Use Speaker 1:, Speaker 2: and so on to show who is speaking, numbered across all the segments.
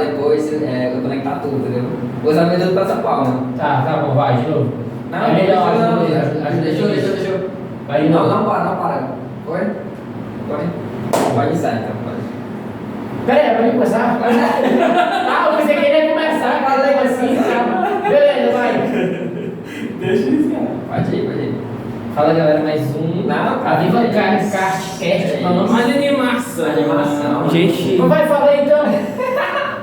Speaker 1: depois eu conectar tudo, entendeu? Vou saber tudo pra São Paulo, né?
Speaker 2: Tá bom, vai, de novo.
Speaker 1: Não,
Speaker 2: É melhor,
Speaker 1: deixa eu.
Speaker 2: Vai de novo.
Speaker 1: Não para. Foi? Pode iniciar então, pode.
Speaker 2: Pera aí, pode começar? Ah, eu pensei que ele ia começar, falei assim, tá? Beleza, vai.
Speaker 3: Deixa eu iniciar.
Speaker 1: Pode ir.
Speaker 2: Fala galera, mais um.
Speaker 1: Não,
Speaker 2: A Viva
Speaker 1: é
Speaker 2: Cast, vamos.
Speaker 3: Mais animação.
Speaker 2: Gente. Não vai falar então?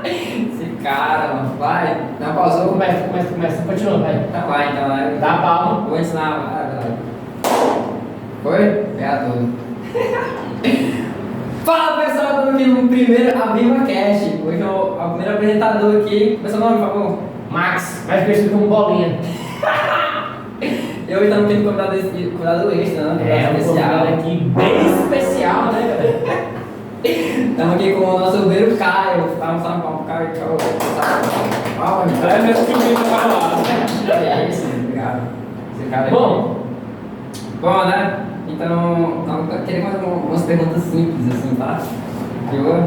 Speaker 1: Esse cara, mano, vai. Não, pausou.
Speaker 2: Começa. Continua, vai.
Speaker 1: Tá, vai, então vai.
Speaker 2: Dá a palma.
Speaker 1: Vou ensinar. Foi? Pega tudo. Fala pessoal, estamos aqui no primeiro A Viva Cast. Hoje é o primeiro apresentador aqui. Qual é seu nome, por favor?
Speaker 2: Max, mais conhecido como Bolinha.
Speaker 1: E hoje estamos tendo convidado extra, né?
Speaker 2: Um convidado aqui bem especial, né, galera?
Speaker 1: Estamos aqui com o nosso obreiro Caio. Tá um salve para o Caio. Palma,
Speaker 3: É mesmo que o vídeo vai lá.
Speaker 1: É isso, obrigado. Esse cara aqui. Bom, né? Então, eu queria fazer umas perguntas simples, assim, tá? Viu?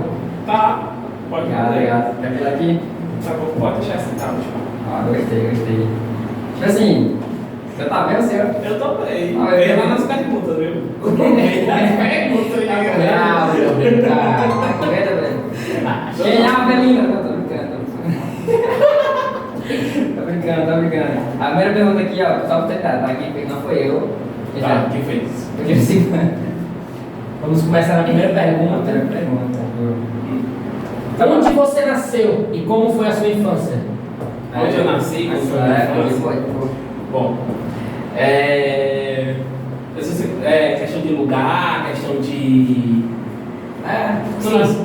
Speaker 3: Tá. Pode
Speaker 1: Obrigado. Quer vir aqui?
Speaker 3: Tá bom, pode deixar sentado.
Speaker 1: Ah, gostei. Tipo assim, você tá bem, senhor?
Speaker 3: Eu tô bem.
Speaker 1: Ah,
Speaker 3: Vem
Speaker 1: eu-
Speaker 3: lá nas perguntas, viu?
Speaker 1: O quê?
Speaker 3: Pergunta aí,
Speaker 1: Ah, meu Deus, cara. Tá com medo, velho? Quem é a Belinda? Não, tô brincando. Tô brincando. A primeira pergunta aqui, ó, só pra tentar, tá? Quem fez não foi eu.
Speaker 3: Tá, quem fez?
Speaker 1: Eu tive 5 anos.
Speaker 2: Vamos começar na primeira pergunta.
Speaker 1: Primeira pergunta.
Speaker 2: Onde você nasceu e como foi a sua infância?
Speaker 3: Onde eu nasci, como foi a minha infância? Bom, questão de lugar, questão de...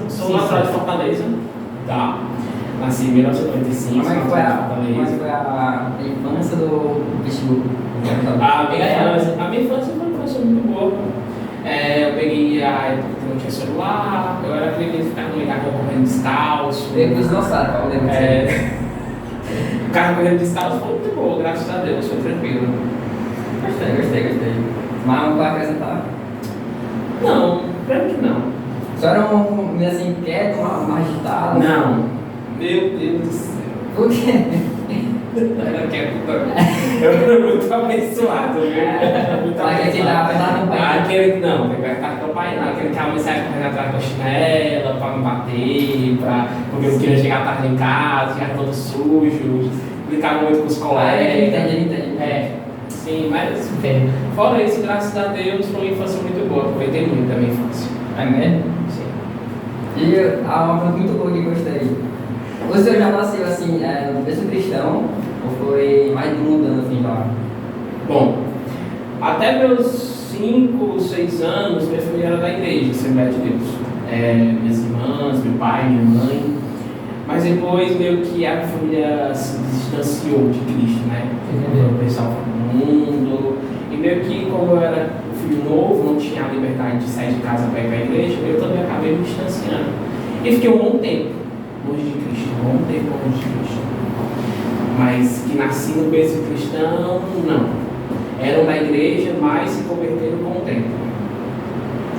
Speaker 3: Sou natural de Fortaleza, tá? Nasci em 1995,
Speaker 1: Como é que foi
Speaker 3: Fortaleza.
Speaker 1: a infância do vestibular?
Speaker 3: A minha infância foi uma infância muito boa. Eu peguei a época que não tinha celular, eu era aquele que ficava no lugar correndo descalço.
Speaker 1: Eles não sabem qual deve
Speaker 3: O carro correndo descalço foi muito boa, graças a Deus, foi tranquilo.
Speaker 1: Gostei. Mas não vai acrescentar?
Speaker 3: Não, claro que não.
Speaker 1: Só era meio assim, inquieto, mais agitado?
Speaker 3: Não. Meu Deus do céu.
Speaker 1: Por quê?
Speaker 3: Eu era muito abençoado, viu? Muito
Speaker 1: Aquele que dá pra dar campainha.
Speaker 3: Aquele que não, tem que estar campainha, não. Aquele que a mãe sai correndo atrás com a chinela pra me bater, porque eu queria chegar tarde em casa, chegar todo sujo, brincava muito com os colegas.
Speaker 1: Ele entende.
Speaker 3: Sim, mas fora isso, graças a Deus, foi uma infância muito boa. Aproveitei muito da minha infância.
Speaker 1: É mesmo?
Speaker 3: Sim.
Speaker 1: E uma coisa muito boa que gostei. O senhor já nasceu assim, no berço cristão, ou foi mais mudando assim lá?
Speaker 3: Bom, até meus 5, 6 anos, minha família era da igreja, Assembleia de Deus. Minhas irmãs, meu pai, minha mãe. Mas depois, meio que a família se distanciou de Cristo, né? O pessoal foi pro mundo. E meio que, como eu era filho novo, não tinha a liberdade de sair de casa para ir para a igreja, eu também acabei me distanciando. E fiquei um bom tempo longe de Cristo, um bom tempo longe de Cristo. Mas que nasci no berço cristão, não. Eram da igreja, mas se converteram com o tempo.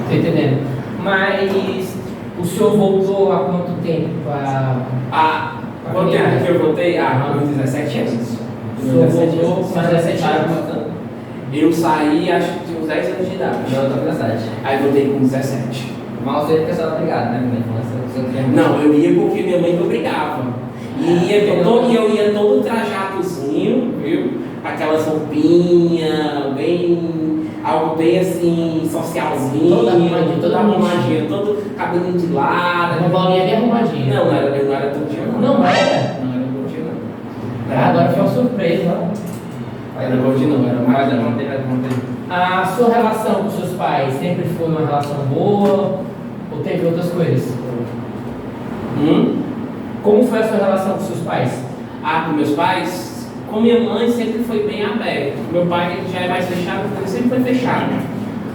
Speaker 2: Tô entendendo. Mas o senhor voltou há quanto tempo
Speaker 3: Quanto tempo que eu voltei? Com 17 anos.
Speaker 2: O senhor voltou com 17 anos.
Speaker 3: Eu saí, acho que tinha uns 10 anos de idade.
Speaker 1: Não, eu tô com 17.
Speaker 3: Aí voltei com 17.
Speaker 1: Mas você pessoal tá ligado, né? Na infância, o senhor queria muito.
Speaker 3: Não, eu ia porque minha mãe me obrigava. E eu ia todo trajatozinho, viu? Aquelas roupinhas, algo bem assim, socialzinho. Toda arrumadinha, todo cabelinho de lado.
Speaker 2: Uma bolinha bem arrumadinha.
Speaker 3: Não, eu não era todo dia não.
Speaker 2: Não era?
Speaker 3: Não era todo dia não.
Speaker 2: Agora foi uma surpresa, ó.
Speaker 3: Era gordinho não, era mais não.
Speaker 1: Manteve.
Speaker 2: A sua relação com seus pais sempre foi uma relação boa ou teve outras coisas? Como foi a sua relação com seus pais?
Speaker 3: Com meus pais, com minha mãe sempre foi bem aberto. Meu pai já é mais fechado, porque ele sempre foi fechado.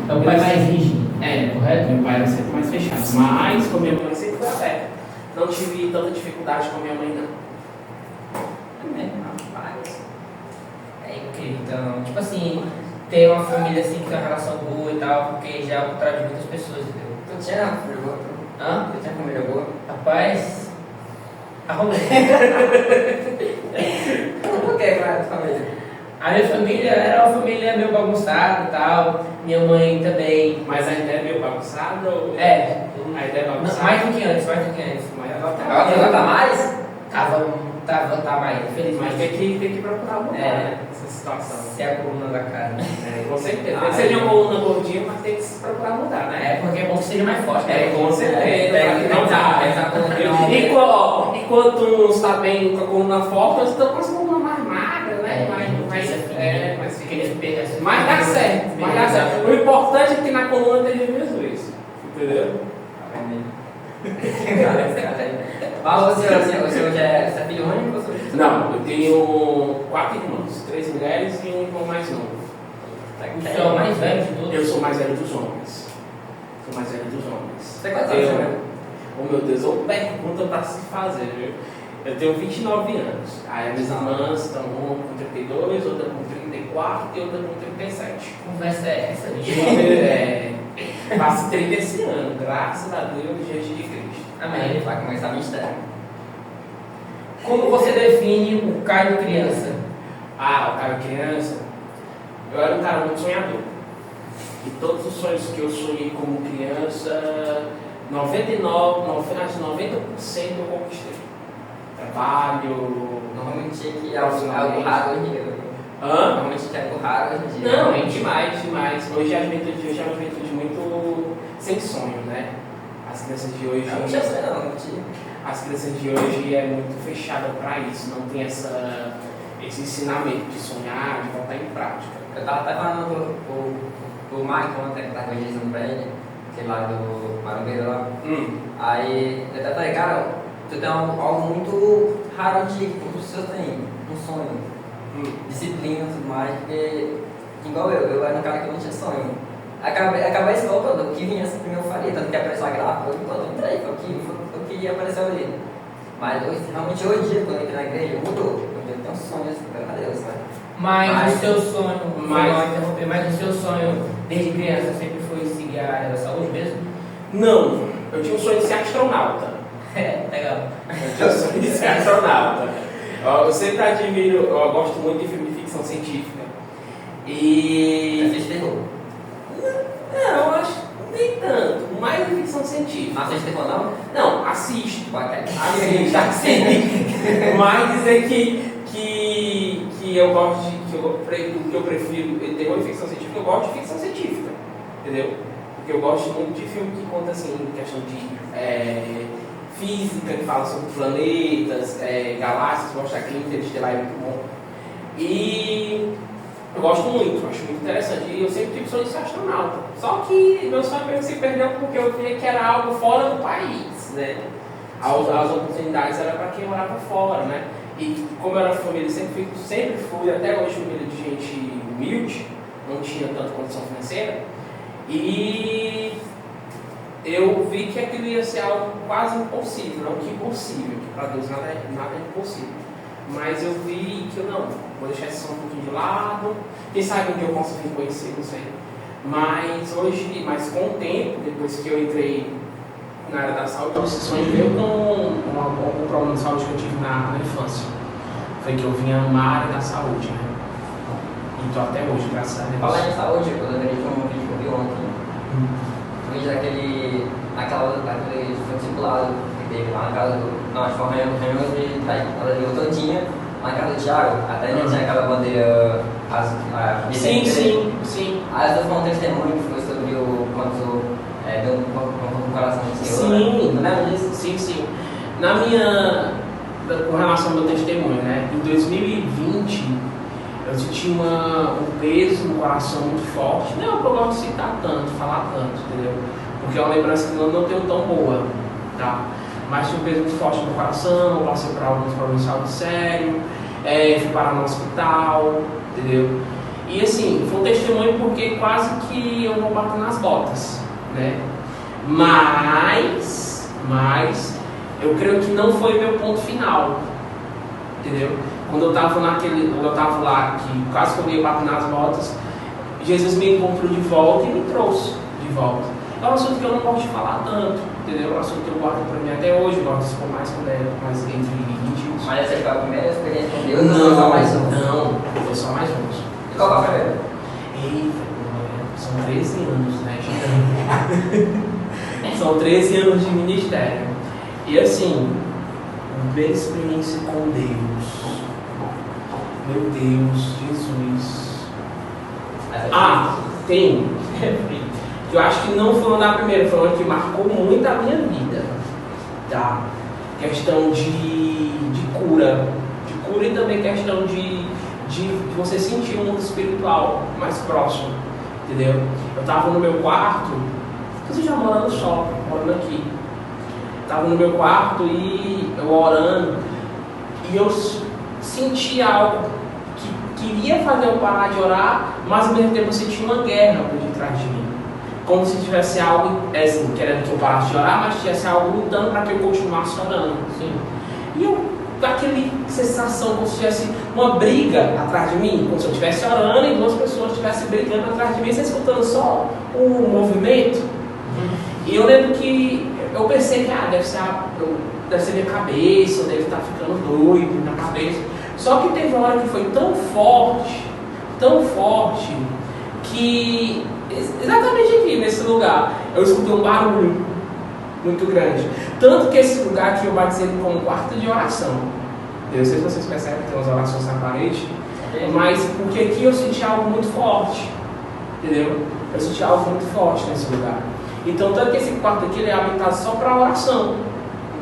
Speaker 2: É o pai mais rígido, correto?
Speaker 3: Meu pai era sempre mais fechado, mas com minha mãe sempre foi aberto. Não tive tanta dificuldade com minha mãe não.
Speaker 1: Rapaz.
Speaker 2: É incrível, então, tipo assim, ter uma família assim que tem uma relação boa e tal, porque já é o contrário de muitas pessoas, entendeu?
Speaker 1: Tu tinha família boa?
Speaker 2: Hã?
Speaker 1: Tu tinha família boa?
Speaker 2: Rapaz, Arrumei.
Speaker 1: Por que, cara, família?
Speaker 2: A minha família era uma família meio bagunçada e tal. Minha mãe também.
Speaker 3: Mas ainda é meio bagunçado? Ou...
Speaker 2: É.
Speaker 3: Ainda é
Speaker 2: Não,
Speaker 3: bagunçado?
Speaker 2: mais do que antes, mais do que antes.
Speaker 3: Mas ela
Speaker 1: Ela tá mais?
Speaker 2: Tá mais,
Speaker 3: Mas
Speaker 2: infelizmente.
Speaker 3: tem que procurar mudar,
Speaker 2: É.
Speaker 3: né? Essa situação.
Speaker 2: Se é a coluna da cara.
Speaker 3: É, com certeza. Tem que ser de uma coluna gordinha, mas tem que se procurar mudar, né?
Speaker 2: É porque é bom que seja mais forte.
Speaker 3: É, com certeza.
Speaker 2: Não dá.
Speaker 3: Enquanto uns está bem com a coluna forte, outros estão com as colunas mais magras, né? Mas fica Mas dá certo, mas dá certo. O importante é que na coluna esteja Jesus. Entendeu?
Speaker 1: Fala, o senhor já é filho único ou senhor?
Speaker 3: Não, eu tenho 4 irmãos, 3 mulheres e um irmão mais novo.
Speaker 2: Você é o mais velho de todos?
Speaker 3: Eu sou mais velho dos homens. Sou mais velho dos homens.
Speaker 1: Você é quantos anos, né?
Speaker 3: Oh meu Deus, eu pergunta pra se fazer, viu? Eu tenho 29 anos. Aí minhas irmãs estão uma com 32, outra com 34 e outra com 37.
Speaker 2: Conversa é essa, bicho?
Speaker 3: Faço 30 esse ano, graças a Deus, diante de Cristo.
Speaker 1: Amém. Vai começar a mistério.
Speaker 2: Como você define o Caio criança?
Speaker 3: Ah, o cara criança, eu era um cara muito sonhador. E todos os sonhos que eu sonhei como criança, 90% eu conquistei. Trabalho.
Speaker 1: Normalmente que é algo raro hoje em dia.
Speaker 3: Hã?
Speaker 1: Normalmente que é algo raro hoje em dia.
Speaker 3: Não, é demais. Hoje é uma juventude muito sem sonho, né? As crianças de hoje.
Speaker 1: Não tinha sonho, não tinha.
Speaker 3: As crianças de hoje é muito fechada para isso, não tem esse ensinamento de sonhar, de botar em prática.
Speaker 1: Eu tava até falando pro Michael ontem, que tava dizendo pra ele, aquele lá do Marumbeiro lá. Aí eu até falei, cara, tu tem algo muito raro antigo, como os seus têm, um sonho. Disciplina e tudo mais, porque igual eu era um cara que não tinha sonho. Acabei a escola toda, o que vinha assim primeiro eu faria, tanto que apareceu a gráfica, eu entrei, foi o que apareceu ali. Mas realmente hoje em dia, quando eu entrei na igreja, mudou. Eu tenho sonhos, graças a Deus, né?
Speaker 2: Mas o seu sonho, mas o seu sonho desde criança sempre foi seguir a área da saúde mesmo?
Speaker 3: Não, eu tinha um sonho de ser astronauta.
Speaker 2: É, legal.
Speaker 3: Eu tinha um sonho de ser astronauta. Eu sempre admiro, eu gosto muito de filme de ficção científica. E.
Speaker 1: Assiste terror.
Speaker 3: Não, eu acho nem tanto, mais de ficção científica.
Speaker 1: Assiste terror não?
Speaker 3: Não, assisto.
Speaker 1: Assisto.
Speaker 3: Mas dizer que eu gosto que eu prefiro terror e ficção científica, eu gosto de ficção científica. Entendeu? Porque eu gosto muito de filme que conta assim, questão de física, que fala sobre planetas, galáxias, gosto daquilo, Interestelar é muito bom. E eu gosto muito, acho muito interessante. E eu sempre tive sonho de ser astronauta. Só que meu sonho se perdeu porque eu via que era algo fora do país, né? As oportunidades eram para quem morava fora, né? E como eu era família, sempre fui, até hoje, família de gente humilde, não tinha tanta condição financeira. E eu vi que aquilo ia ser algo quase impossível, não que impossível, que para Deus nada é impossível. Mas eu vi que eu não, vou deixar esse som um pouquinho de lado, quem sabe um dia eu posso vir conhecer, não sei. Mas com o tempo, depois que eu entrei na área da saúde, esse sonho veio com algum problema de saúde que eu tive na infância. Foi que eu vim amar a área da saúde, né? E tô até hoje, graças a Deus.
Speaker 1: Falar em saúde, eu lembrei de um vídeo que eu vi ontem. Um vídeo daquele discipulado que teve lá na casa do. Não, acho que foi uma reunião ela deu todinha lá na casa do Thiago. Até já tinha aquela bandeira
Speaker 3: Sim.
Speaker 1: As duas vão testemunho que foi sobre o quanto deu um coração do Senhor.
Speaker 3: Sim.
Speaker 1: Não lembra disso?
Speaker 3: Sim. Com relação ao meu testemunho, né? Em 2020, eu senti um peso no coração muito forte. Não é o que eu gosto de citar tanto, falar tanto, entendeu? Porque é uma lembrança que eu não tenho tão boa, tá? Mas tinha um peso muito forte no coração, eu passei por alguns problemas de saúde sério, fui parar no hospital, entendeu? E assim, foi um testemunho porque quase que eu vou bater nas botas, né? Mas eu creio que não foi meu ponto final, entendeu? Quando eu estava lá, que quase que eu ia bater nas botas, Jesus me encontrou de volta e me trouxe de volta. É um assunto que eu não gosto de falar tanto, entendeu? Um assunto que eu guardo pra mim até hoje, gosto de expor mais quando é mais entre íntimos.
Speaker 1: Mas essa foi a primeira experiência com Deus? Não, só mais um.
Speaker 3: Não, foi só mais um.
Speaker 1: E qual foi a primeira?
Speaker 3: Eita, são 13 anos, né, gente? São 13 anos de ministério. E assim, primeira experiência com Deus. Meu Deus, Jesus. Tem. Eu acho que não foi uma da primeira, foi uma que marcou muito a minha vida. Tá? Questão de cura. De cura e também questão de você sentir um mundo espiritual mais próximo. Entendeu? Eu estava no meu quarto, você já morando só, morando aqui. Estava no meu quarto e eu orando, e eu senti algo que queria fazer eu parar de orar, mas ao mesmo tempo eu senti uma guerra por detrás de mim. Como se tivesse algo, assim, querendo que eu parasse de orar, mas tivesse algo lutando para que eu continuasse orando. Sim. E eu, aquela sensação como se tivesse uma briga atrás de mim, como se eu estivesse orando e duas pessoas estivessem brigando atrás de mim, você escutando só o movimento. E eu lembro que eu pensei que deve ser minha cabeça, eu devo estar ficando doido na cabeça. Só que teve uma hora que foi tão forte, que exatamente aqui nesse lugar eu escutei um barulho muito grande. Tanto que esse lugar aqui eu batizei ele como quarto de oração. Eu não sei se vocês percebem que tem umas orações na parede, mas porque aqui eu senti algo muito forte, entendeu? Eu senti algo muito forte nesse lugar. Então, tanto que esse quarto aqui ele é habilitado só para oração,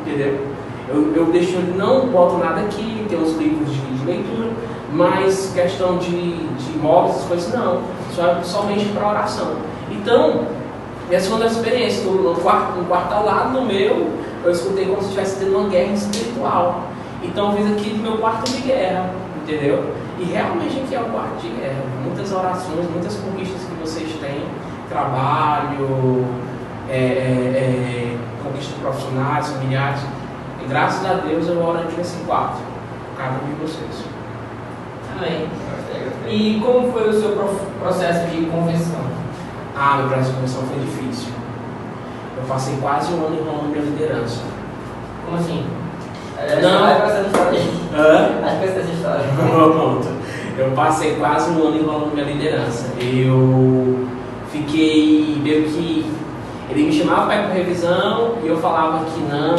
Speaker 3: entendeu? Eu deixo, não boto nada aqui, tem os livros de leitura, mas questão de móveis, essas coisas não, somente para oração. Então, essa foi uma das experiências. No quarto ao lado do meu, eu escutei como se estivesse tendo uma guerra espiritual. Então, eu fiz aqui do meu quarto de guerra, entendeu? E realmente aqui é um quarto de guerra. Muitas orações, muitas conquistas que vocês têm, trabalho, conquistas profissionais, familiares. E graças a Deus eu oro aqui nesse quarto, cada um de vocês.
Speaker 2: Amém. E como foi o seu processo de conversão?
Speaker 3: Meu processo de conversão foi difícil. Eu passei quase um ano enrolando minha liderança.
Speaker 2: Como assim?
Speaker 1: Não, vai passar essa história. Acho que vai ser essa história.
Speaker 3: Pronto. Eu passei quase um ano enrolando minha liderança. Eu fiquei meio que... Ele me chamava para ir para revisão e eu falava que não.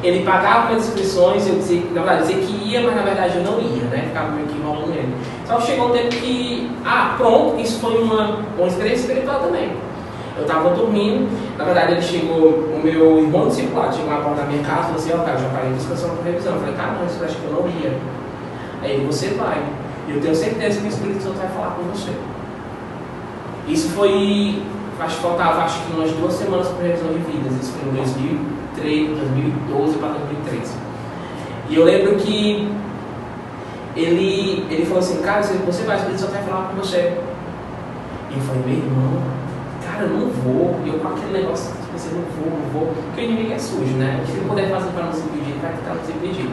Speaker 3: Ele pagava minhas inscrições, eu dizia que ia, mas na verdade eu não ia, né? Ficava meio que enrolando ele. Só que chegou um tempo que, pronto, isso foi uma experiência espiritual também. Eu estava dormindo, na verdade ele chegou, o meu irmão discipulado chegou na porta da minha casa e falou assim, cara, já paguei a inscrição para revisão. Eu falei, não, isso eu acho que eu não ia. Aí ele, você vai. E eu tenho certeza que o Espírito Santo vai falar com você. Isso foi... faltava umas 2 semanas para a revisão de vidas, isso foi em 2012 para 2013. E eu lembro que ele falou assim, cara, você vai, o Espírito Santo vai falar com você. E eu falei, meu irmão, cara, eu não vou. E eu com aquele negócio, eu não vou, porque o inimigo é sujo, né? O que ele puder fazer para nos impedir, ele vai tentar nos impedir.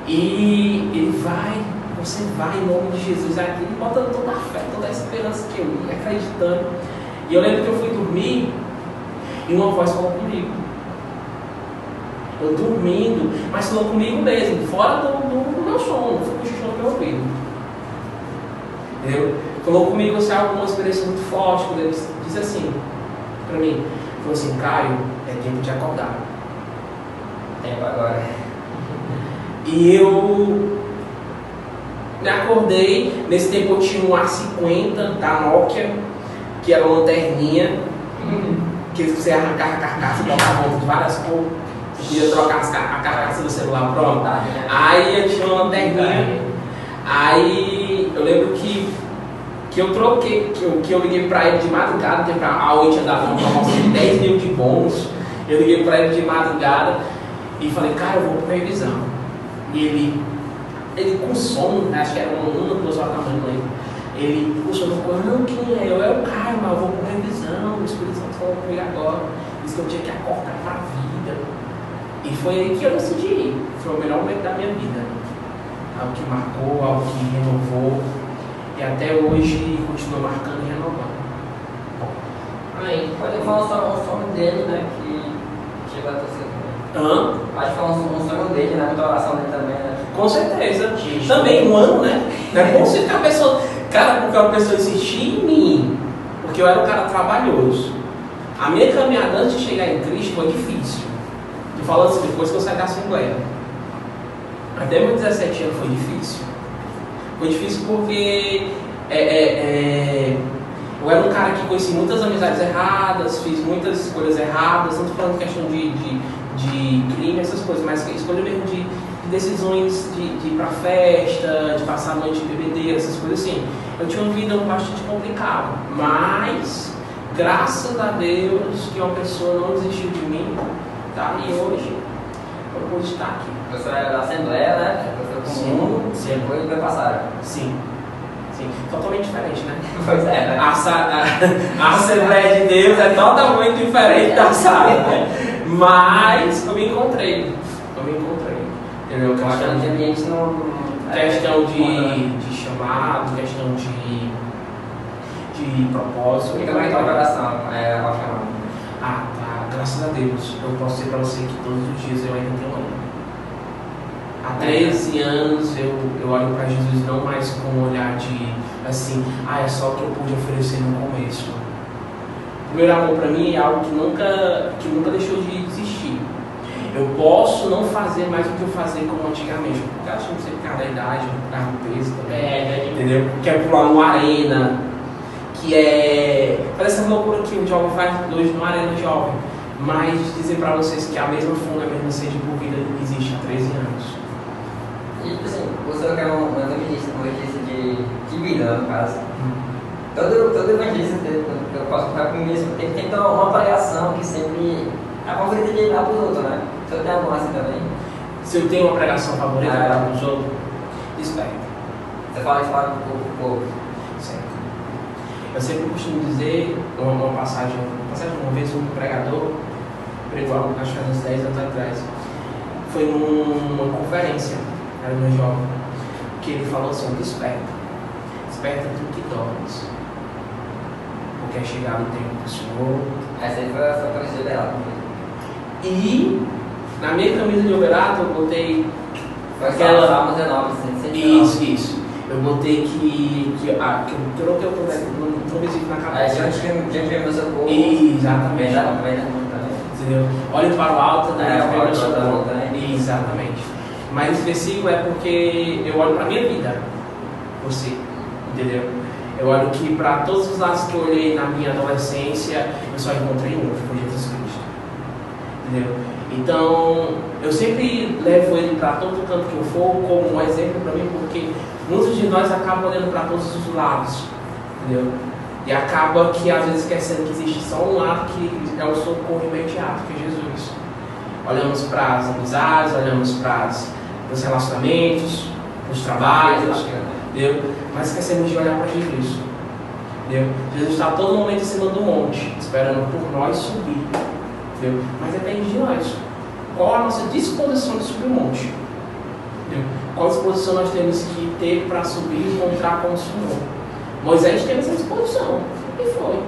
Speaker 3: E ele vai, você vai em nome de Jesus. Aí ele bota toda a fé, toda a esperança que eu ia, acreditando. E eu lembro que eu fui dormir e uma voz falou comigo. Eu dormindo, mas falou comigo mesmo, fora do meu sono, foi cochichando no meu ouvido. Entendeu? Falou comigo assim, alguma experiência muito forte, quando ele disse assim para mim, falou assim, Caio, é tempo de acordar.
Speaker 1: Tempo agora.
Speaker 3: E eu me acordei, nesse tempo eu tinha um A50 da Nokia, que era uma lanterninha, que você arrancava a carcaça, colocava de várias cores, ia trocar a carcaça do celular, pronto. Aí eu tinha uma lanterninha, aí eu lembro que eu troquei, que eu liguei pra ele de madrugada, porque a Oi tinha dado uma promoção de 10 mil de bônus, eu liguei pra ele de madrugada e falei, cara, eu vou pra revisão. E ele com sono, acho que era 1 ou 2 horas da manhã, ele puxou no corpo, não, quem é? Eu é o Caio, mas eu vou com revisão, o Espírito Santo falou comigo agora, disse que eu tinha que acordar para a vida. E foi aí que eu decidi ir. Foi o melhor momento da minha vida. Algo que marcou, algo que renovou, e até hoje continua marcando e renovando.
Speaker 2: Amém.
Speaker 1: Pode falar um sonho dele, né? Que chegou a torcer também. Acho que foi um sonho dele, né? Muita oração dele também, né?
Speaker 3: Com certeza. Também um ano, né? Não é bom ser que a pessoa. Cara, porque uma pessoa insistia em mim. Porque eu era um cara trabalhoso. A minha caminhada antes de chegar em Cristo foi difícil. Tô falando assim, depois que eu saí da Assembleia. Até meus 17 anos foi difícil. Foi difícil porque eu era um cara que conheci muitas amizades erradas, fiz muitas escolhas erradas, não estou falando de questão de crime, essas coisas, mas escolha mesmo de decisões de ir pra festa, de passar a noite de bebedeira, essas coisas assim. Eu tinha uma vida bastante complicada, mas graças a Deus que uma pessoa não desistiu de mim, tá? E hoje eu pude estar aqui.
Speaker 1: Você era da Assembleia, né? Você foi comum, depois vai passar.
Speaker 3: Sim. Sim, totalmente diferente, né?
Speaker 1: Pois é, né?
Speaker 3: A Assembleia de Deus é totalmente diferente da Sara, né? Mas eu me encontrei. Entendeu?
Speaker 1: Questão de ambiente não.
Speaker 3: Questão de chamado, questão de propósito.
Speaker 1: E como é que tá a oração ao chamado?
Speaker 3: Ah, tá. Graças a Deus. Eu posso dizer pra você que todos os dias eu ainda tenho um. Há 13 anos eu olho para Jesus não mais com um olhar de assim, é só o que eu pude oferecer no começo. O primeiro amor para mim é algo que nunca deixou de existir. Eu posso não fazer mais o que eu fazia como antigamente, porque acho que não sei por causa da idade, por causa do peso também, entendeu? Que é pular uma arena, que parece uma loucura que o jovem faz hoje numa arena jovem, mas dizer para vocês que a mesma fome, a mesma sede por vida existe há 13 anos.
Speaker 1: E assim, você é um evangelista de vida, no caso. Todo evangelista que eu posso contar comigo mesmo tem que ter uma pregação que sempre é a favorita de dar para os outros, né? Se eu tenho alguma assim também.
Speaker 3: Se eu tenho uma pregação favorita para dar para os outros, desperta.
Speaker 1: Você fala isso para o povo.
Speaker 3: Certo. Eu sempre costumo dizer uma passagem, uma vez um pregador pregou, acho que há uns 10 anos atrás, foi numa conferência. Era meu jovem, que ele falou assim: desperta tu que dormes, porque é chegado o tempo do Senhor.
Speaker 1: Essa aí foi a conhecida dela.
Speaker 3: E na minha camisa de Overato eu botei
Speaker 1: foi
Speaker 3: aquela.
Speaker 1: Salmo 19,
Speaker 3: Isso. Eu botei que eu troquei o trombezito na cabeça.
Speaker 1: Diante de meu socorro.
Speaker 3: Exatamente.
Speaker 1: Entendeu?
Speaker 3: Olhe para o alto, né?
Speaker 1: Olhe para o alto, né?
Speaker 3: Exatamente. Mas esse versículo é porque eu olho para a minha vida, você, entendeu? Eu olho que para todos os lados que eu olhei na minha adolescência, eu só encontrei um, que foi Jesus Cristo, entendeu? Então, eu sempre levo ele para todo canto que eu for como um exemplo para mim, porque muitos de nós acabam olhando para todos os lados, entendeu? E acaba que às vezes esquecendo que existe só um lado que é o socorro imediato, que é Jesus. Olhamos para as amizades, olhamos para os relacionamentos, os trabalhos, entendeu? Mas esquecemos de olhar para Jesus, entendeu? Jesus está a todo momento em cima do monte, esperando por nós subir, entendeu? Mas depende de nós. Qual a nossa disposição de subir o monte? Entendeu? Qual disposição nós temos que ter para subir e encontrar com o Senhor? Moisés teve essa disposição, e foi.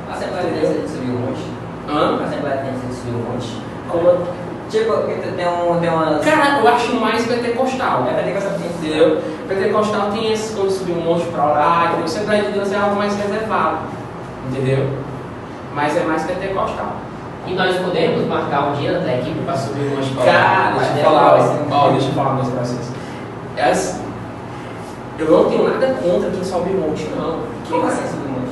Speaker 1: A Assembleia tem que subir o monte? A Assembleia tem que subir o monte?
Speaker 3: Como?
Speaker 1: Tipo, tem umas...
Speaker 3: Cara, eu acho mais pentecostal.
Speaker 1: Pentecostal,
Speaker 3: entendeu? Pentecostal tem essas coisas de subir um monte para orar, entendeu? A Assembleia de Deus é algo mais reservado, entendeu? Mas é mais pentecostal.
Speaker 2: E nós podemos marcar um dia da equipe para subir um monte para orar?
Speaker 3: Cara, deixa eu falar uma coisa para vocês. Eu não tenho nada contra quem sobe o monte, não.
Speaker 1: Como assim subir o monte?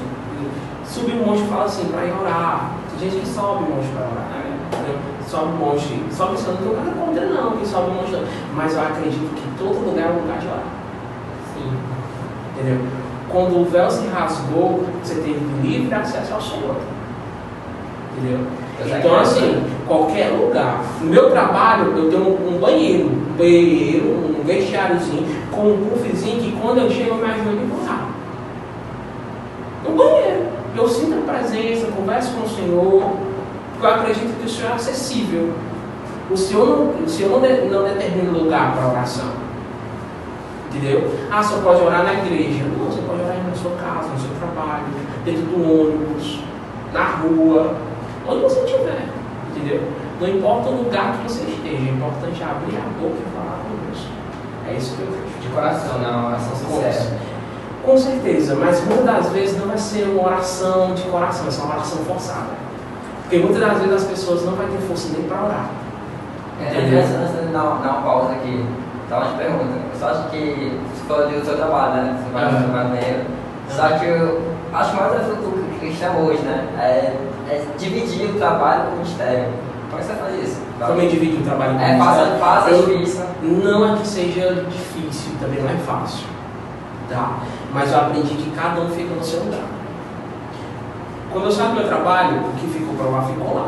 Speaker 3: Subir o monte fala assim, para ir orar. Tem gente que sobe o monte para orar. Entendeu? Sobe o monte, sobe isso, eu não tenho nada contra não, quem sobe o monte não. Mas eu acredito que todo lugar é um lugar de orar.
Speaker 2: Sim.
Speaker 3: Entendeu? Quando o véu se rasgou, você teve livre acesso ao Senhor. Entendeu? Então assim, qualquer lugar. No meu trabalho, eu tenho um banheiro, um vestiáriozinho, com um puffzinho que quando eu chego eu me ajudo a empurrar. Um banheiro. Eu sinto a presença, converso com o Senhor, porque eu acredito que o Senhor é acessível. O Senhor não determina lugar para oração. Entendeu? Só pode orar na igreja. Não, você pode orar na sua casa, no seu trabalho, dentro do ônibus. na rua, onde você estiver, entendeu? Não importa o lugar que você esteja, é importante abrir a boca e falar com Deus. É isso que eu vejo.
Speaker 1: De coração, né? Uma oração sincera.
Speaker 3: Com certeza, mas muitas das vezes não vai ser uma oração de coração, vai ser uma oração forçada. Porque muitas das vezes as pessoas não vão ter força nem para orar.
Speaker 1: Antes de dar uma pausa aqui, só uma pergunta. Você acha que você falou do seu trabalho, né? Você vai no banheiro. Só que eu acho que o maior desafio do cristão hoje, né? É dividir o trabalho com o ministério. Como é que você faz isso?
Speaker 3: Também dividir o trabalho com o
Speaker 1: ministério? Fácil, difícil.
Speaker 3: Não é que seja difícil, também não é fácil. Tá? Mas eu aprendi que cada um fica no seu lugar. Quando eu saio do meu trabalho, o que ficou para lá, ficou lá.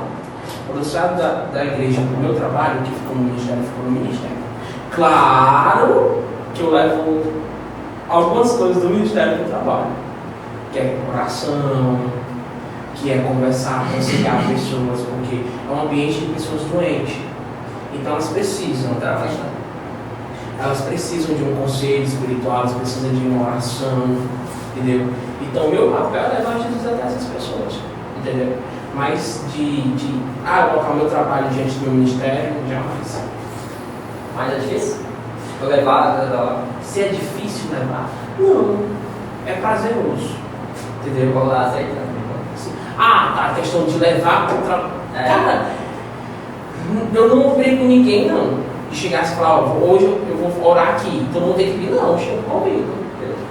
Speaker 3: Quando eu saio da igreja para o meu trabalho, o que ficou no ministério, ficou no ministério. Claro que eu levo algumas coisas do ministério para o trabalho, que é oração, que é conversar, aconselhar pessoas, porque é um ambiente de pessoas doentes. Então elas precisam, elas precisam de um conselho espiritual, elas precisam de uma oração, entendeu? Então meu papel é levar Jesus até essas pessoas, entendeu? Mas colocar o meu trabalho diante do meu ministério, jamais.
Speaker 1: Mas é difícil? Vou levar,
Speaker 3: Se é difícil levar? Não, é prazeroso, entendeu?
Speaker 1: Vou lá aceitando.
Speaker 3: Tá, a questão de levar para o trabalho. Cara, eu não brigo com ninguém, não. De chegar e falar, hoje eu vou orar aqui, todo mundo tem que vir, não, chega comigo.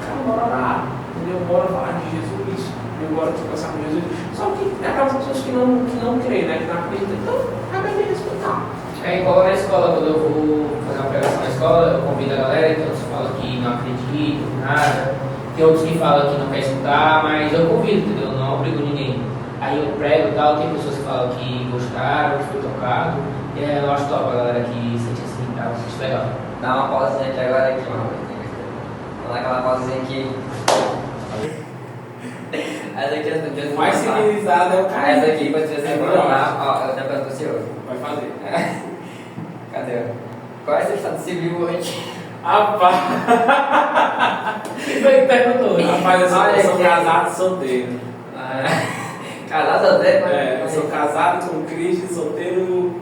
Speaker 3: Cara, bora orar, entendeu? Bora falar de Jesus, bora conversar com Jesus. Só que é aquelas pessoas que não creem, né? Que não acreditam, então cabe a mim respeitar.
Speaker 4: É igual na escola, quando eu vou fazer uma pregação na escola, eu convido a galera, então você fala que não acredita, nada. Tem outros que falam que não quer escutar, mas eu convido, entendeu? Não obrigo ninguém. Aí eu prego e tal, tem pessoas que falam que gostaram, que foi tocado. E eu acho top a galera que sente assim, tá? Acho legal.
Speaker 1: Dá uma pausinha aqui agora aqui, mano. Vamos dar aquela pausinha aqui. Essa aqui é do
Speaker 3: Mais civilizada é o cara.
Speaker 1: Essa aqui, quando você ó, eu tenho pergunta pro senhor.
Speaker 3: Vai fazer.
Speaker 1: Cadê? Qual é o seu estado civil hoje?
Speaker 3: Rapaz!
Speaker 4: Quem foi que perguntou?
Speaker 3: Rapaz, eu sou casado e solteiro.
Speaker 1: Casado solteiro?
Speaker 3: Eu sou casado com Cristo e solteiro.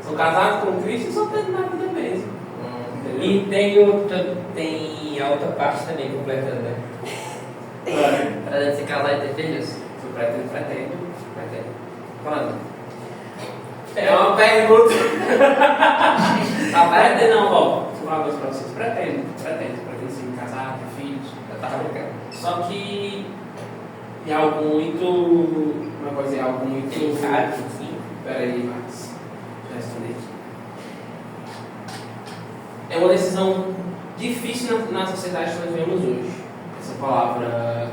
Speaker 3: Sou casado com Cristo e solteiro na vida mesmo.
Speaker 4: E tem a outra parte também completando, né?
Speaker 1: Pretende se casar e ter filhos?
Speaker 3: Eu pretendo. Quando? É uma pergunta. Pretendo não, ó. Vou falar uma coisa pra vocês. Pretendo sim, casar, ter filhos.
Speaker 1: Eu tava brincando.
Speaker 3: Só que é algo muito. Como é que eu vou dizer? Algo muito.
Speaker 4: Delicado, sim.
Speaker 3: Peraí, Max. Já estudei aqui. É uma decisão difícil na sociedade que nós vivemos hoje. Essa palavra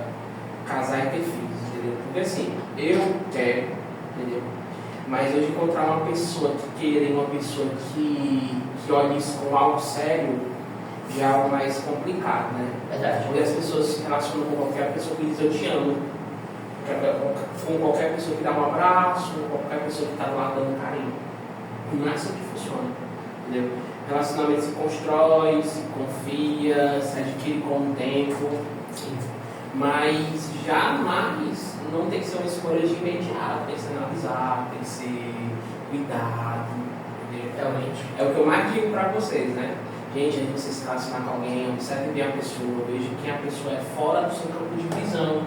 Speaker 3: casar e ter filhos, entendeu? Porque assim, eu quero, entendeu? Mas hoje encontrar uma pessoa que queira, uma pessoa que olhe isso com algo sério, já é algo mais complicado, né?
Speaker 4: Verdade.
Speaker 3: Porque as pessoas se relacionam com qualquer pessoa que diz eu te amo, com qualquer pessoa que dá um abraço, com qualquer pessoa que está do lado dando carinho. Não é assim que funciona, entendeu? Relacionamento se constrói, se confia, se adquire com o tempo, mas jamais não tem que ser uma escolha de imediato, tem que ser analisado, tem que ser cuidado, entendeu?
Speaker 4: Realmente.
Speaker 3: É o que eu mais digo para vocês, né? Gente, a gente se relacionar com alguém, observe bem a pessoa, veja quem a pessoa é fora do seu campo de visão,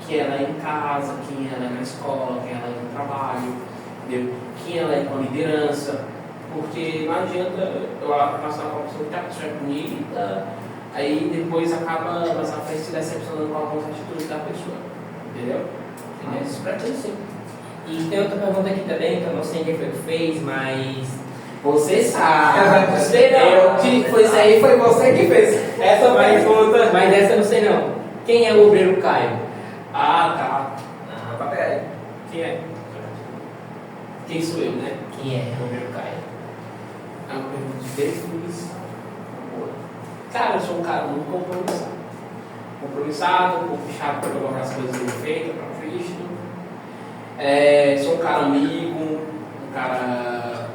Speaker 3: que ela é em casa, quem ela é na escola, quem ela é no trabalho, entendeu? Quem ela é com a liderança. Porque não adianta eu relacionar com uma pessoa que a pessoa é bonita, aí depois acaba mais à frente se decepcionando com algumas atitudes da pessoa. Entendeu?
Speaker 4: Isso pra ti, sim. E tem outra pergunta aqui também, que eu não sei quem foi que fez, mas você sabe.
Speaker 3: Sei não. Foi isso aí, foi você que fez. Essa pergunta.
Speaker 4: Mas essa eu não sei não. Quem é o obreiro Caio?
Speaker 3: Ah, tá.
Speaker 1: Peraí.
Speaker 3: Quem é? Quem sou eu, né?
Speaker 4: Quem é o obreiro Caio?
Speaker 3: É uma pergunta de definição. Cara, eu sou um cara muito compromissado. Um pouco chato para colocar as coisas bem feitas para Cristo. Sou um cara amigo, um cara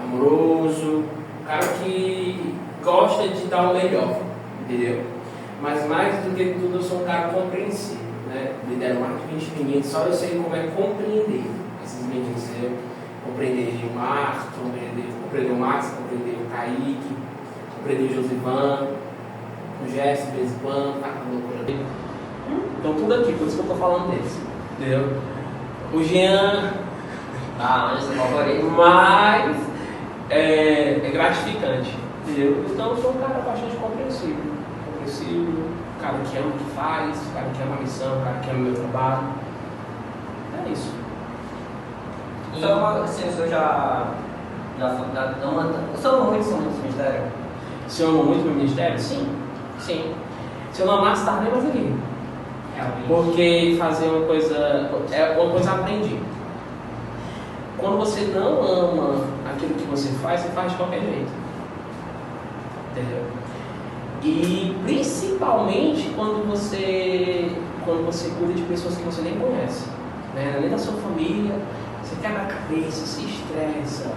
Speaker 3: amoroso, um cara que gosta de dar o melhor, entendeu? Mas mais do que tudo, eu sou um cara compreensivo. né? Lidero mais de 20 meninos, só eu sei como é compreender esses meninos, entendeu? Compreender o Marcos, compreender o Max, compreender o Kaique, compreender o Josivan, o Gerson, o Besban, tá com a loucura dele. Então tudo aqui, por isso que eu tô falando deles, entendeu? O Jean,
Speaker 1: mas é favorito.
Speaker 3: mas é gratificante, entendeu? Então eu sou um cara bastante compreensivo, um cara que ama o que faz, um cara que ama a missão, um cara que ama o meu trabalho. É isso.
Speaker 1: Então, assim, o senhor já não manda. O senhor ama muito o ministério?
Speaker 3: Se eu amo muito meu ministério? Sim. Se eu não amasse, estava nem mais aqui.
Speaker 4: Realmente.
Speaker 3: Porque fazer uma coisa é uma coisa aprendi. Quando você não ama aquilo que você faz de qualquer jeito. Entendeu? E principalmente quando você cuida de pessoas que você nem conhece, né? Nem da sua família, você quebra a cabeça, se estressa,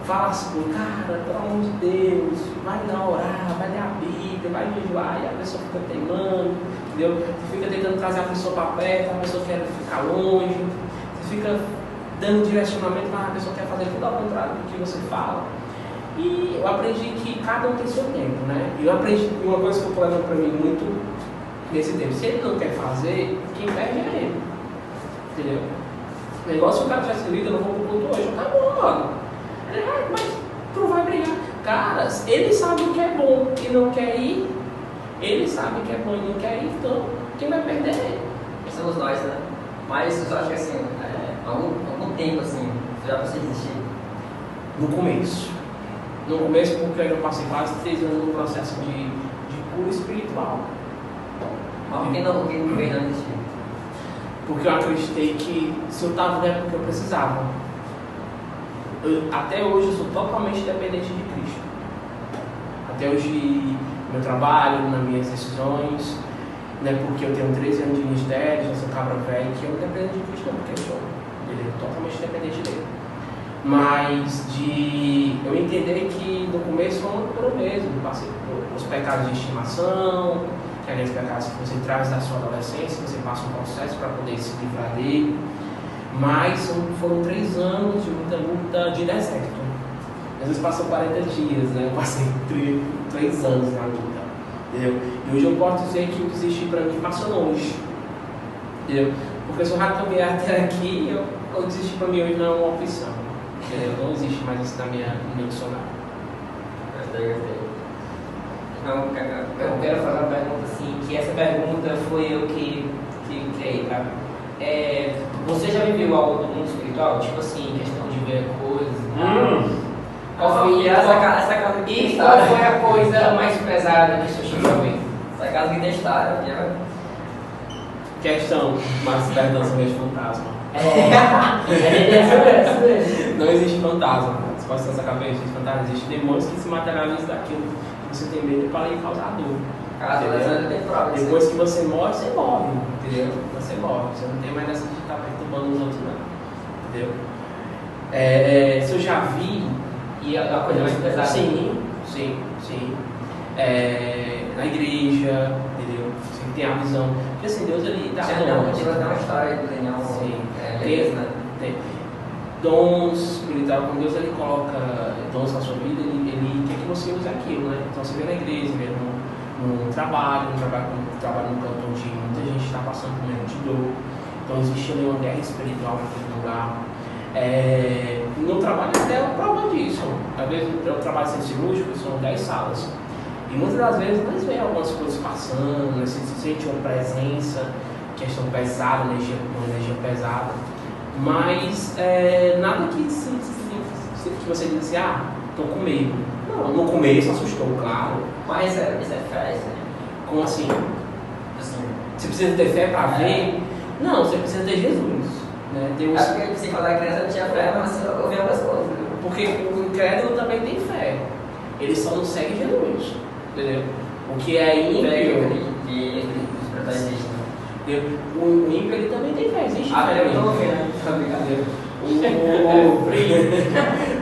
Speaker 3: fala assim, cara, pelo amor de Deus, vai lá orar, vai ler a Bíblia, vai jejuar, e a pessoa fica teimando, entendeu? Você fica tentando trazer a pessoa para perto, a pessoa quer ficar longe, você fica dando direcionamento, mas a pessoa quer fazer tudo ao contrário do que você fala. E eu aprendi que cada um tem seu tempo, né? E eu aprendi uma coisa que eu tô levando para mim muito nesse tempo. Se ele não quer fazer, quem perde é ele. Entendeu? O negócio, se o cara tivesse lido, eu não vou pro culto hoje, tá bom, mano. Mas tu não vai brigar. Cara, ele sabe o que é bom e não quer ir. Ele sabe o que é bom e não quer ir, então quem vai perder é ele.
Speaker 1: Somos nós, né? Mas eu acho que assim, algum tempo assim, já você desistir.
Speaker 3: No começo, porque eu passei quase 3 anos no processo de cura espiritual.
Speaker 1: Mas por que não veio não desistir?
Speaker 3: Porque eu acreditei que se eu estava na época que eu precisava. Até hoje eu sou totalmente dependente de Cristo. Até hoje, no meu trabalho, nas minhas decisões, não é porque eu tenho 13 anos de ministério, já sou cabra velho, que eu não dependo de Cristo, não, porque eu sou totalmente dependente dele. Mas de eu entender que no começo foi uma loucura mesmo, passei por os pecados de estimação, que aqueles pecados que você traz da sua adolescência, você passa um processo para poder se livrar dele. Mas foram 3 anos de muita luta de deserto. Às vezes passou 40 dias, né? Eu passei 3 anos na luta, entendeu? E hoje eu posso dizer que o desistir para mim passou longe, entendeu? Porque se eu já caminhar até aqui, eu desistir para mim hoje não é uma opção, entendeu? Não existe mais isso no meu dicionário.
Speaker 4: Eu quero fazer uma pergunta assim, que essa pergunta foi eu que criei, tá? Você já viveu algo do mundo espiritual? Tipo assim, questão de ver coisas. Qual foi
Speaker 1: essa casa que
Speaker 4: e qual foi a coisa mais pesada que você chegou a ver?
Speaker 1: Essa casa que tem história,
Speaker 3: Questão, mas perdão, você vejo fantasma. Não existe fantasma. Você pode ter essa cabeça, existe fantasma, existe demônios que se materializam daquilo que você tem medo para ir causar dor. Depois que você morre, entendeu? Você morre, você não tem mais essa de estar perturbando os outros, não, entendeu? Se eu já vi,
Speaker 4: e a coisa mais pesada?
Speaker 3: Sim. Na igreja, entendeu? Você tem a visão, porque assim, Deus ele dá
Speaker 1: uma história do Daniel.
Speaker 3: Sim, tem dons espirituais, quando Deus ele coloca dons na sua vida, ele quer que você use aquilo, né? Então você vê na igreja, vê no trabalho no campo onde muita gente está passando por meio de dor. Então existe ali uma guerra espiritual naquele lugar. No trabalho até é uma prova disso. Às vezes eu trabalho sem cirúrgico, são 10 salas. E muitas das vezes nós vemos algumas coisas passando, né? Você sente uma presença, questão pesada, uma energia pesada. Mas nada que você diz assim, estou com medo. Não, no começo assustou, claro.
Speaker 1: Mas isso é fé, isso.
Speaker 3: Como assim? Você precisa ter fé para ver? Não, você precisa ter Jesus. Né? Deus...
Speaker 1: Porque você quando era criança não tinha fé, mas eu ouvi algumas coisas.
Speaker 3: Porque o incrédulo também tem fé. Ele só não segue Jesus. Entendeu? O que é ímpio... O ímpio ele também tem fé. Existe fé.
Speaker 1: Eu não ouvi, né? Brincadeira.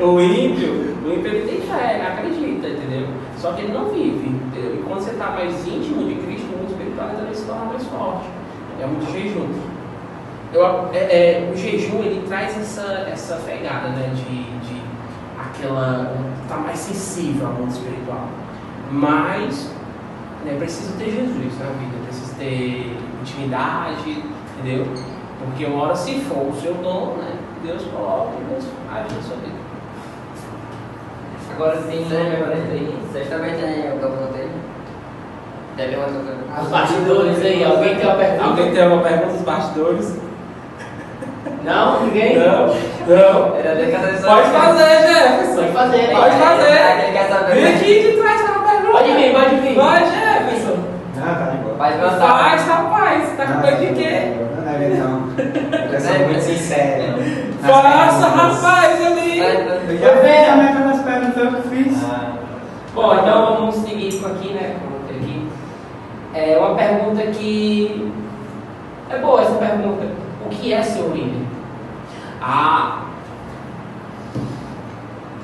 Speaker 3: O ímpio ele tem fé, acredita, entendeu? Só que ele não vive, entendeu? E quando você está mais íntimo de Cristo, o mundo espiritual também se torna mais forte. é muito jejum. O jejum, ele traz essa pegada, né, de aquela, tá mais sensível ao mundo espiritual. Mas, né, preciso ter Jesus na vida, preciso ter intimidade, entendeu? Porque uma hora, se for o seu dom, né, Deus coloca e Deus age na sua vida.
Speaker 1: Agora sim, vocês também têm alguma pergunta aí? Deve ter uma pergunta.
Speaker 4: Os bastidores aí, alguém tem uma pergunta?
Speaker 3: Alguém tem uma pergunta dos bastidores?
Speaker 4: Não? Ninguém?
Speaker 3: Não. Pode fazer, Jefferson.
Speaker 4: Pode fazer.
Speaker 3: Pode fazer.
Speaker 1: Ele quer saber.
Speaker 3: Vem aqui de trás para a pergunta.
Speaker 4: Pode vir.
Speaker 3: Vai, Jefferson.
Speaker 5: Não, tá de boa.
Speaker 1: Faz mandar.
Speaker 3: Faz, rapaz. Tá com medo de quê?
Speaker 5: Não é não. Eu sou muito sincero.
Speaker 3: Faça, rapaz, ali.
Speaker 5: Eu já fiz também pelas perguntas que eu fiz.
Speaker 4: Bom, então vamos seguir com aqui, né? É uma pergunta que... É boa essa pergunta. O que é ser um líder?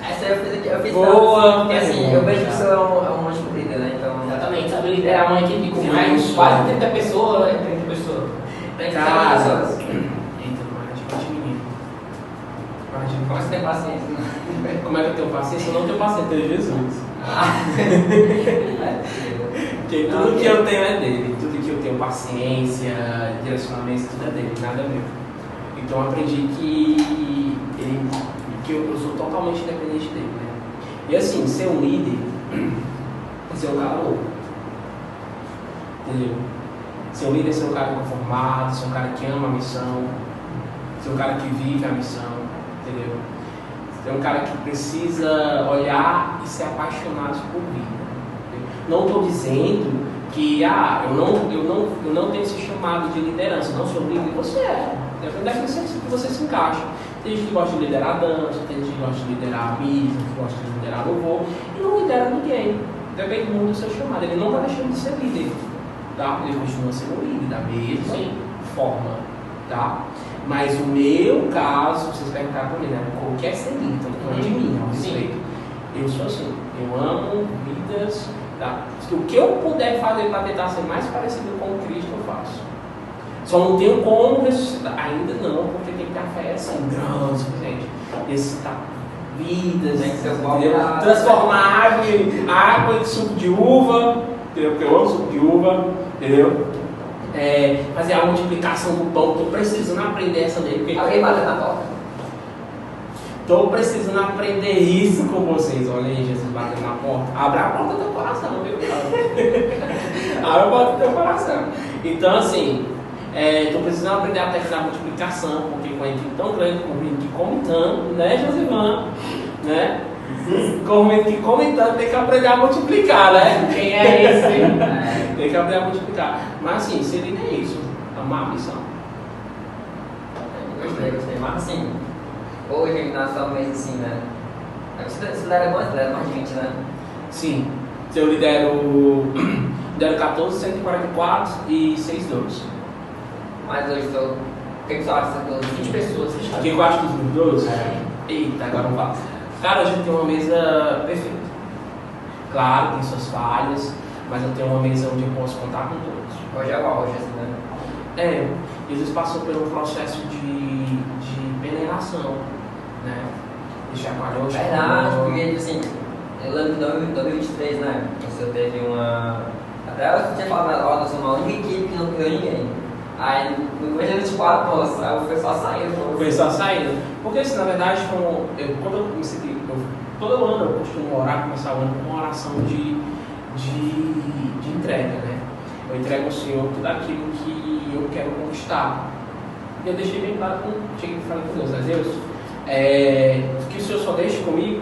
Speaker 1: Essa eu fiz
Speaker 3: boa.
Speaker 1: porque assim, eu vejo que o senhor é um ótimo líder, né? Então,
Speaker 4: Exatamente, sabe liderar uma equipe com mais quase 30 pessoas, 30 pessoas.
Speaker 1: tem que ter
Speaker 3: Cara.
Speaker 1: pessoas.
Speaker 3: Eita, mas menino.
Speaker 1: Como você tem paciência, né?
Speaker 3: Como é que eu tenho paciência? Eu não tenho paciência, eu tenho Jesus. Porque tudo que eu tenho é dele. Tudo que eu tenho paciência, direcionamento, tudo é dele, nada meu. Então eu aprendi que eu sou totalmente independente dele, né? E assim, ser um líder é ser um cara louco. Entendeu? Ser um líder é ser um cara conformado, ser um cara que ama a missão, ser um cara que vive a missão, entendeu? Ser um cara que precisa olhar e ser apaixonado por vida. Entendeu? Não estou dizendo que eu não tenho esse chamado de liderança, não sou líder, você é. Depende daquilo que você se encaixa. Tem gente que gosta de liderar a dança, tem gente que gosta de liderar a missa, que gosta de liderar louvor, e não lidera ninguém. Depende muito do seu chamado. Ele não está deixando de ser líder, tá? Ele continua sendo líder da mesma forma, tá? Mas o meu caso, vocês perguntaram para mim, né? Como que é ser líder? Então, não é de mim, ao respeito. Eu sou assim, eu amo vidas, tá? O que eu puder fazer para tentar ser mais parecido com Cristo, eu faço. Só não tenho como ressuscitar, ainda não, porque tem que ter a fé assim, grande o suficiente. Ressuscitar vidas,
Speaker 1: Tem que ser
Speaker 3: transformar água em suco de uva, entendeu? Porque eu amo suco de uva, entendeu? Fazer a multiplicação do pão, estou precisando aprender essa lei. Porque
Speaker 1: Alguém bateu na porta.
Speaker 3: estou precisando aprender isso com vocês. Olha aí, Jesus batendo na porta. Abra a porta do teu coração, viu? Abre a porta do teu coração. Então, assim, estou precisando aprender a técnica da multiplicação, porque com a equipe tão grande, com a equipe que come tanto, né, Josivan? Né? Com a equipe que come tanto, tem que aprender a multiplicar, né?
Speaker 4: Quem é esse, hein?
Speaker 3: Tem que aprender a multiplicar. Mas, assim, ser líder é isso. Amar a missão.
Speaker 1: Gostei. Mas assim, hoje nós estamos assim, né? Você lidera quanto? Lidera mais de 20, né?
Speaker 3: Sim. Eu lidero 14, 144 e 612.
Speaker 1: Mas hoje estou. O que você acha de todos?
Speaker 4: 20 pessoas.
Speaker 3: O que eu acho dos meus 12? Eita, agora não falo. Cara, hoje eu tenho uma mesa perfeita. Claro, tem suas falhas, mas eu tenho uma mesa onde eu posso contar com todos.
Speaker 1: Hoje é o auge, assim, né?
Speaker 3: Jesus passou por um processo de peneiração, né? De chacoalhou,
Speaker 1: Verdade, porque assim, eu lembro de 2023, né? Você teve uma. Até eu tinha falado na roda, uma única equipe que não criou ninguém. Aí no começo de 24, nossa, foi só saindo.
Speaker 3: Foi só saindo. Porque assim, na verdade, quando eu me senti. Todo ano eu costumo orar, começar o ano com uma oração de entrega, né? Eu entrego ao Senhor tudo aquilo que eu quero conquistar. E eu deixei bem claro quando cheguei e falei com Deus, né? Deus, que o Senhor só deixe comigo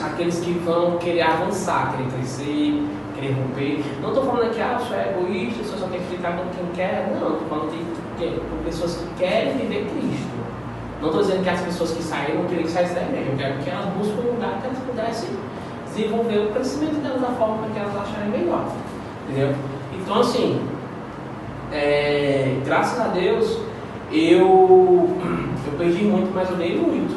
Speaker 3: aqueles que vão querer avançar, querer crescer, querer romper. Não estou falando que o senhor é egoísta, o senhor só tem que ficar com quem quer. Não, estou falando com pessoas que querem viver Cristo. Não estou dizendo que as pessoas que saíram não querem que saíssem da igreja. Eu quero que elas busquem um lugar que elas pudessem desenvolver o crescimento delas da forma que elas acharem melhor. Entendeu? Então, assim, graças a Deus, eu perdi muito, mas eu dei muito.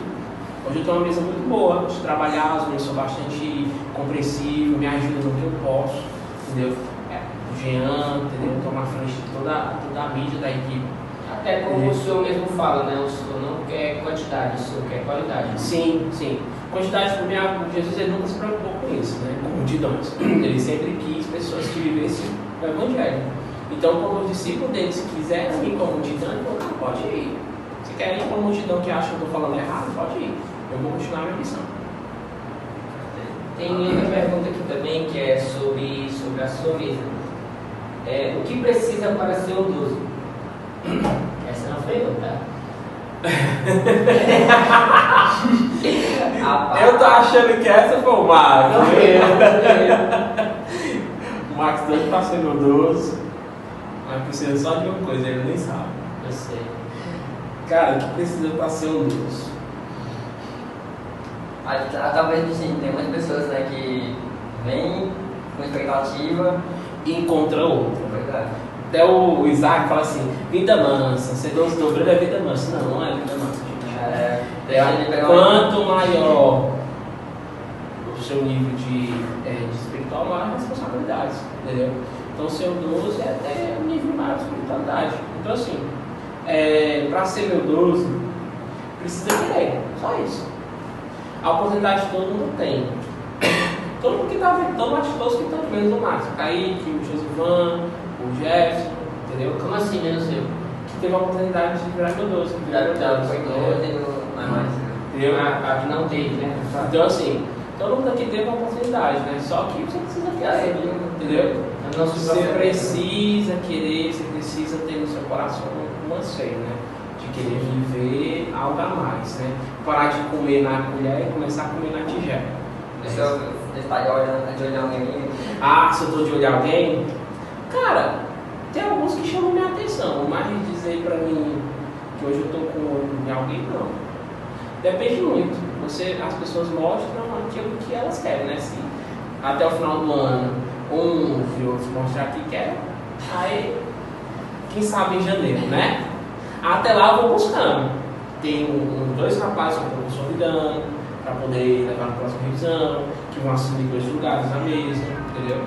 Speaker 3: Hoje eu tenho uma mesa muito boa de trabalhar, as meninas são bastante compreensíveis, me ajudam no que eu posso, entendeu? Jean, entendeu? Toma a frente de toda a mídia da equipe.
Speaker 4: Até como o senhor mesmo fala, né? O senhor não quer quantidade, o senhor quer qualidade.
Speaker 3: Sim, sim. Quantidade para mim, Jesus ele nunca se preocupou com isso, né? Com multidões. Ele sempre quis pessoas que vivessem o Evangelho. Então, quando o discípulo dele, se quiser ir com a multidão, ele falou, pode ir. Se quer ir com a multidão que acha que eu estou falando errado, pode ir. Eu vou continuar a minha missão.
Speaker 4: Tem outra pergunta aqui também, que é sobre a sua mesa. O que precisa para ser odioso? Essa não foi eu, tá?
Speaker 3: Eu tô achando que essa foi o Max.
Speaker 4: Não foi eu.
Speaker 3: O Max doido tá sendo odioso, mas precisa só de uma coisa, ele nem sabe.
Speaker 4: Eu sei.
Speaker 3: Cara, o que precisa pra ser odioso?
Speaker 1: Talvez assim, tem muitas pessoas, né, que vêm com expectativa
Speaker 3: E encontra outra.
Speaker 1: verdade.
Speaker 3: Até o Isaac fala assim, vida mansa, ser doce dobro é vida mansa. Não é vida mansa, gente.
Speaker 1: Deixa ele pegar
Speaker 3: Quanto maior o seu nível de espiritual, maior as responsabilidades, entendeu? Então, ser odioso é até um nível maior de espiritualidade. Então, assim, para ser odioso, precisa querer, só isso. A oportunidade todo mundo tem. Todo mundo que está vendo, acho que todos que estão vendo o Max, o Kaique, o Josivan, o Jefferson, entendeu?
Speaker 4: Como assim, menos eu?
Speaker 3: Que teve a oportunidade de virar odioso, que
Speaker 1: Já
Speaker 3: virou odioso,
Speaker 1: foi doido, não é mais.
Speaker 3: entendeu?
Speaker 4: A que não teve, né?
Speaker 3: Então, assim, todo mundo aqui teve uma oportunidade, né? Só que você precisa querer, entendeu?
Speaker 4: Não se
Speaker 3: Você precisa querer, você precisa ter no seu coração um anseio, né? De querer viver algo a mais, né? Parar de comer na colher e começar a comer na tigela.
Speaker 1: Se eu estar de olhar alguém,
Speaker 3: Ah, se eu tô de olho alguém? Cara, tem alguns que chamam minha atenção, mas de dizer pra mim que hoje eu tô com o olho em alguém, não. Depende muito. As pessoas mostram aquilo que elas querem, né? Se até o final do ano uns e outros mostrar que querem, aí quem sabe em janeiro, né? Até lá eu vou buscando. Tem dois rapazes que eu estou consolidando para poder levar na próxima revisão, que vão assumir 2 lugares na mesa, entendeu?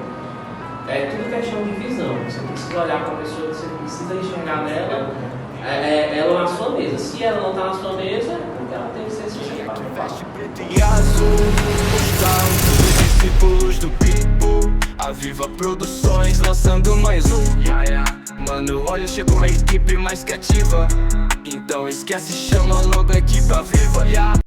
Speaker 3: É tudo questão de visão. Você precisa olhar para a pessoa, você precisa enxergar nela, ela na sua mesa. Se ela não está na sua mesa, porque ela tem que ser sustentada.
Speaker 6: Preto e azul, postal dos discípulos do Pitbull. A Viva Produções lançando mais um. Mano, olha, chegou uma equipe mais criativa. Então esquece, chama logo a equipe Viva.